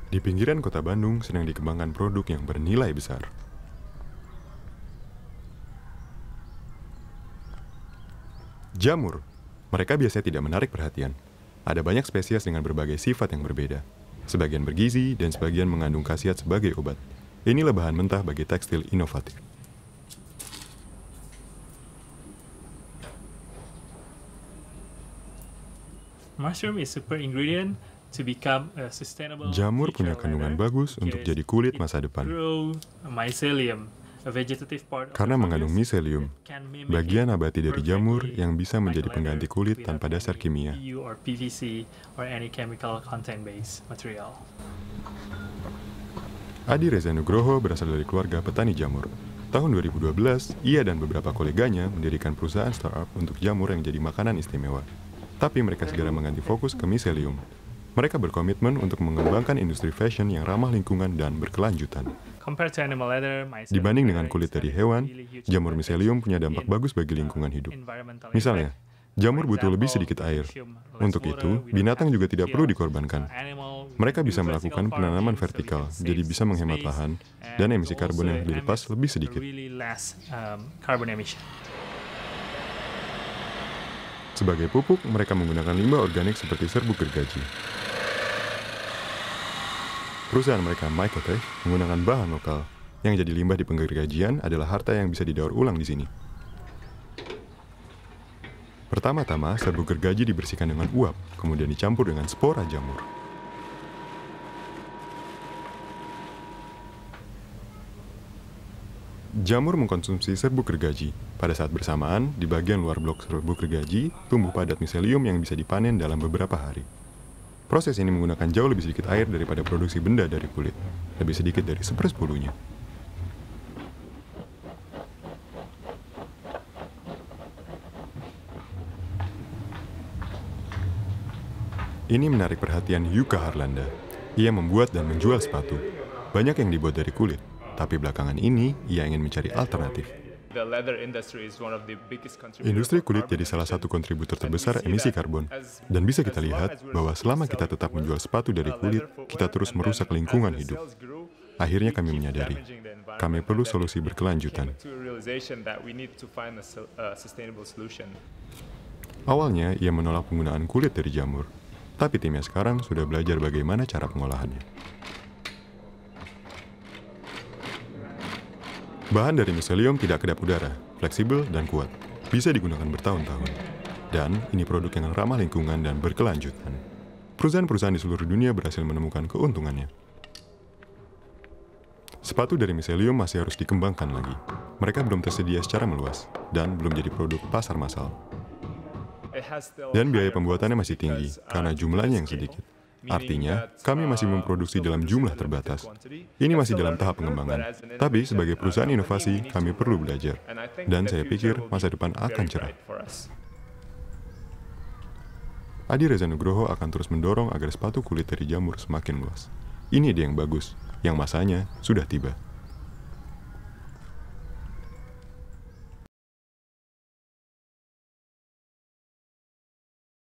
Di pinggiran kota Bandung sedang dikembangkan produk yang bernilai besar. Jamur. Mereka biasanya tidak menarik perhatian. Ada banyak spesies dengan berbagai sifat yang berbeda. Sebagian bergizi dan sebagian mengandung khasiat sebagai obat. Inilah bahan mentah bagi tekstil inovatif. Mushroom is super ingredient to become a sustainable Jamur future punya kandungan leather bagus untuk because jadi kulit it masa depan. grow mycelium, a vegetative part of Karena the mengandung fungus miselium, that can mimic bagian it nabati dari jamur perfectly yang bisa like menjadi leather pengganti kulit without tanpa dasar any kimia. PU or PVC or any chemical content based material. Adi Reza Nugroho berasal dari keluarga petani jamur. Tahun 2012, ia dan beberapa koleganya mendirikan perusahaan startup untuk jamur yang jadi makanan istimewa. Tapi mereka segera mengganti fokus ke miselium. Mereka berkomitmen untuk mengembangkan industri fashion yang ramah lingkungan dan berkelanjutan. Compared to animal leather, mycelium Dibanding dengan leather kulit is dari having hewan, really huge jamur advantage miselium punya dampak in, bagus bagi lingkungan hidup. environmental Misalnya, impact. jamur For butuh lebih example, sedikit air. consume less Untuk water, itu, we don't binatang have juga to tidak kill, perlu dikorbankan. animal. Mereka We bisa do melakukan vertical penanaman farming, so we vertikal, can jadi save bisa some menghemat space, lahan, and dan emisi also karbon yang dilepas emit lebih sedikit. really less carbon emission. Sebagai pupuk, mereka menggunakan limbah organik seperti serbuk gergaji. Perusahaan mereka, Mycotech, menggunakan bahan lokal. Yang jadi limbah di penggergajian adalah harta yang bisa didaur ulang di sini. Pertama-tama, serbuk gergaji dibersihkan dengan uap, kemudian dicampur dengan spora jamur. Jamur mengkonsumsi serbuk gergaji. Pada saat bersamaan, di bagian luar blok serbuk gergaji, tumbuh padat miselium yang bisa dipanen dalam beberapa hari. Proses ini menggunakan jauh lebih sedikit air daripada produksi benda dari kulit, lebih sedikit dari 1/10-nya. Ini menarik perhatian Yuka Harlanda. Ia membuat dan menjual sepatu. Banyak yang dibuat dari kulit, tapi belakangan ini ia ingin mencari alternatif. Industri kulit jadi salah satu kontributor terbesar emisi karbon. Dan bisa kita lihat bahwa selama kita tetap menjual sepatu dari kulit, kita terus merusak lingkungan hidup. Akhirnya kami menyadari, kami perlu solusi berkelanjutan. Awalnya, ia menolak penggunaan kulit dari jamur. Tapi timnya sekarang sudah belajar bagaimana cara pengolahannya. Bahan dari miselium tidak kedap udara, fleksibel dan kuat. Bisa digunakan bertahun-tahun. Dan ini produk yang ramah lingkungan dan berkelanjutan. Perusahaan-perusahaan di seluruh dunia berhasil menemukan keuntungannya. Sepatu dari miselium masih harus dikembangkan lagi. Mereka belum tersedia secara meluas dan belum jadi produk pasar massal. Dan biaya pembuatannya masih tinggi karena jumlahnya yang sedikit. Artinya, kami masih memproduksi dalam jumlah terbatas. Ini masih dalam tahap pengembangan. Tapi sebagai perusahaan inovasi, kami perlu belajar. Dan saya pikir masa depan akan cerah. Adi Reza Nugroho akan terus mendorong agar sepatu kulit dari jamur semakin luas. Ini ide yang bagus, yang masanya sudah tiba.